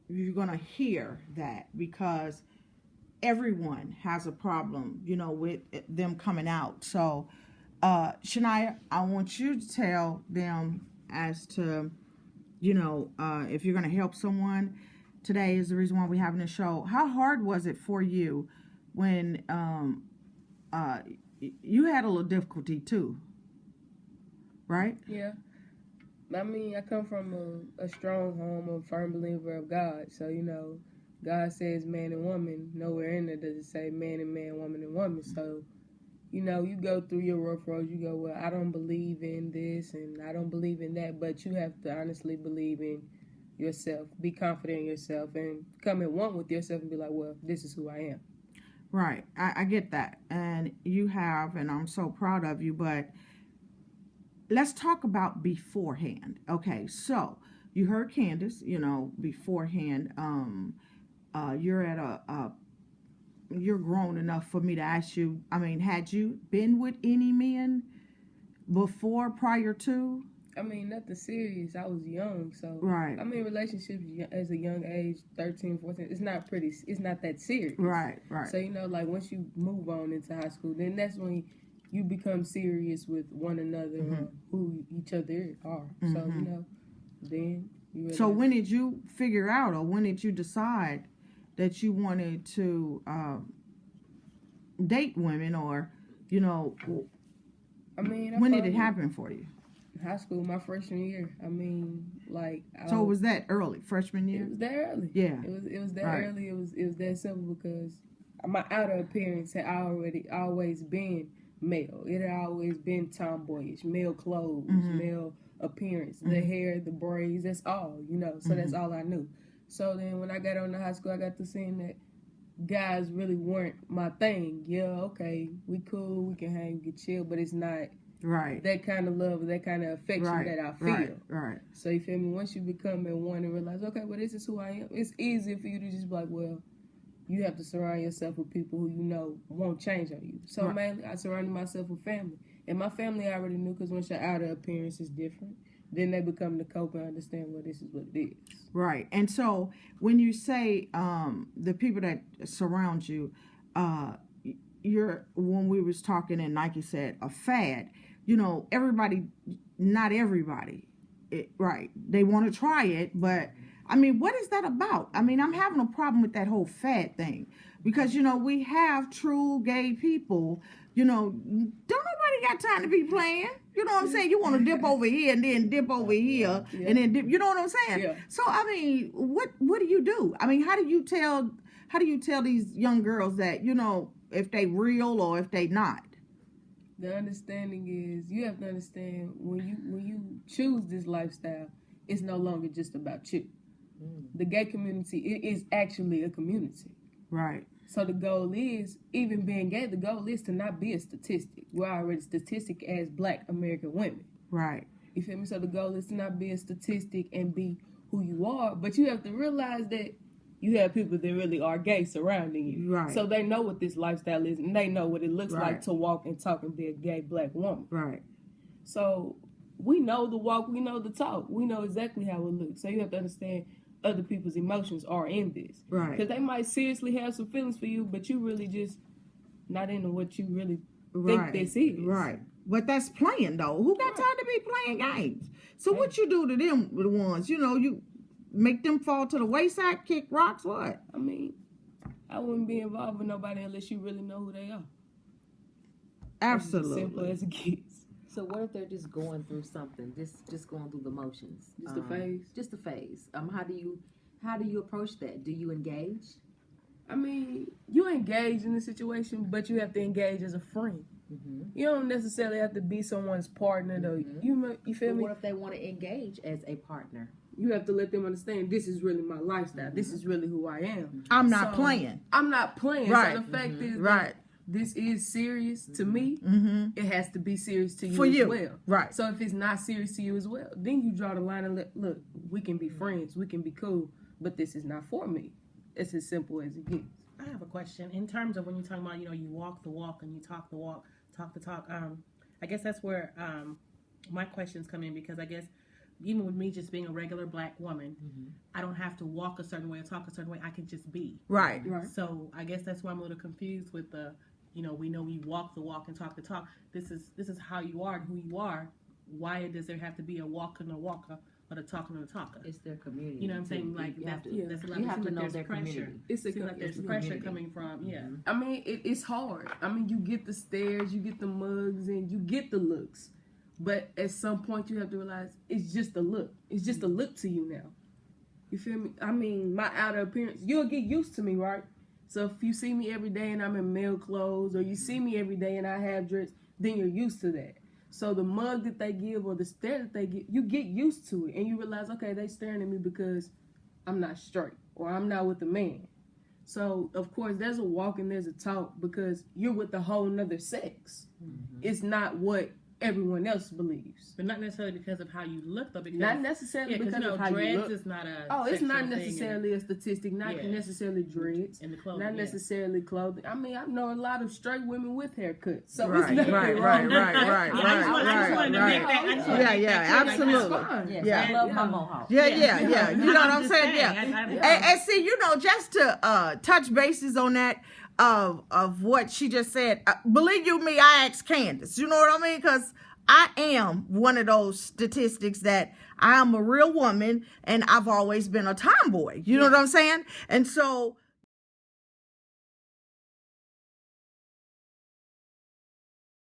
You're going to hear that because everyone has a problem, with them coming out. So, Shania, I want you to tell them as to, if you're going to help someone. Today is the reason why we're having a show. How hard was it for you when uh, you had a little difficulty too, right? Yeah. I mean, I come from a strong home, a firm believer of God. So, God says man and woman. Nowhere in there does it say man and man, woman and woman. So, you go through your rough roads. You go, well, I don't believe in this and I don't believe in that. But you have to honestly believe in yourself. Be confident in yourself and come at one with yourself and be like, well, this is who I am. Right. I get that. And you have, and I'm so proud of you, but let's talk about beforehand. Okay, so you heard Candace, beforehand. You're at you're grown enough for me to ask you. I mean, had you been with any men before, prior to? I mean, nothing serious. I was young, so right. I mean, relationships as a young age, 13, 14, it's not that serious. Right. So, like once you move on into high school, then that's when you become serious with one another, mm-hmm. Who each other are. Mm-hmm. So, then you realize. So when did you figure out, or when did you decide that you wanted to date women, or, I mean, when did it happen for you? High school, my freshman year. I mean, So was that early, freshman year? It was that early. Yeah. It was that early. It was that simple because my outer appearance had always been male. It had always been tomboyish, male clothes, mm-hmm. male appearance, mm-hmm. the hair, the braids. That's all, So mm-hmm. that's all I knew. So then when I got on to high school, I got to seeing that guys really weren't my thing. Yeah, okay, we cool, we can hang, we can chill, but it's not. Right. That kind of love, that kind of affection that I feel. Right. So you feel me? Once you become at one and realize, okay, well, this is who I am. It's easier for you to just be like, well, you have to surround yourself with people who won't change on you. So mainly, I surrounded myself with family, and my family I already knew because once your outer appearance is different, then they become the cope and understand, well, this is what it is. Right. And so when you say the people that surround you, when we was talking and Nike said a fad. Everybody, not everybody, right? They want to try it, but I mean, what is that about? I mean, I'm having a problem with that whole fad thing because, we have true gay people, don't nobody got time to be playing. You know what I'm saying? You want to dip over here and then dip over here and then dip, you know what I'm saying? Yeah. So, I mean, what do you do? I mean, how do you tell these young girls that, if they real or if they not? The understanding is you have to understand when you choose this lifestyle, it's no longer just about you. The gay community, it is actually a community. Right. So the goal is, even being gay, the goal is to not be a statistic. We're already a statistic as Black American women. Right. You feel me? So the goal is to not be a statistic and be who you are, but you have to realize that you have people that really are gay surrounding you. Right. So they know what this lifestyle is, and they know what it looks like to walk and talk and be a gay Black woman. Right. So we know the walk, we know the talk. We know exactly how it looks. So you have to understand other people's emotions are in this. Right. Because they might seriously have some feelings for you, but you really just not into what you really think this is. Right. But that's playing, though. Who got time to be playing games? So what you do to them, the ones, you make them fall to the wayside, kick rocks, what? I mean, I wouldn't be involved with nobody unless you really know who they are. Absolutely. As simple as it gets. So what if they're just going through something, just going through the motions? Just a phase? Just a phase. How do you approach that? Do you engage? I mean, you engage in the situation, but you have to engage as a friend. Mm-hmm. You don't necessarily have to be someone's partner, though. Mm-hmm. You feel me? What if they want to engage as a partner? You have to let them understand this is really my lifestyle. Mm-hmm. This is really who I am. I'm not playing. I'm not playing. Right. So the fact is that this is serious to me. Mm-hmm. It has to be serious to you for you as well. Right. So if it's not serious to you as well, then you draw the line and look, we can be friends, we can be cool, but this is not for me. It's as simple as it gets. I have a question. In terms of when you're talking about, you walk the walk and you talk the walk, talk the talk, I guess that's where my questions come in, because I guess even with me just being a regular black woman, Mm-hmm. I don't have to walk a certain way or talk a certain way. I can just be. Right. Right. So I guess that's why I'm a little confused with the, we know we walk the walk and talk the talk. This is how you are and who you are. Why does there have to be a walker and a walker or the talker and the talker? It's their community. You know what I'm saying? too. Like you have that's to, yeah. that's a lot. you It have seems to like know there's their pressure. community. It's a Seems like there's it's a pressure community. coming from I mean, it's hard. I mean, you get the stares, you get the mugs, and you get the looks. But at some point, you have to realize it's just a look. It's just a look to you now. You feel me? I mean, my outer appearance, you'll get used to me, right? So if you see me every day and I'm in male clothes, or you see me every day and I have dress, then you're used to that. So the mug that they give or the stare that they give, you get used to it. And you realize, okay, they staring at me because I'm not straight or I'm not with a man. So, of course, there's a walk and there's a talk because you're with a whole nother sex. It's not what everyone else believes. But not necessarily because of how you look, though. Because Not necessarily because because of how you dreads look. is not a. Oh, it's not sexual thing necessarily a statistic, not Yeah. necessarily dreads, in the clothing. not yeah. necessarily clothing. I mean, I know a lot of straight women with haircuts. So Right, it's nothing right, wrong right, with right, that. right, Yeah, I just right, wanted to right, make that. I just wanted to Yeah, make yeah, that clear, like, absolutely. That's fine. Yes, Yeah. I love Yeah. my mohawk. Yeah, Yeah. yeah, yeah. You know what I'm saying? Yeah. And see, just to touch bases on that of what she just said, believe you me, I asked Candace. You know what I mean? Because I am one of those statistics that I am a real woman and I've always been a tomboy. You know what I'm saying? And so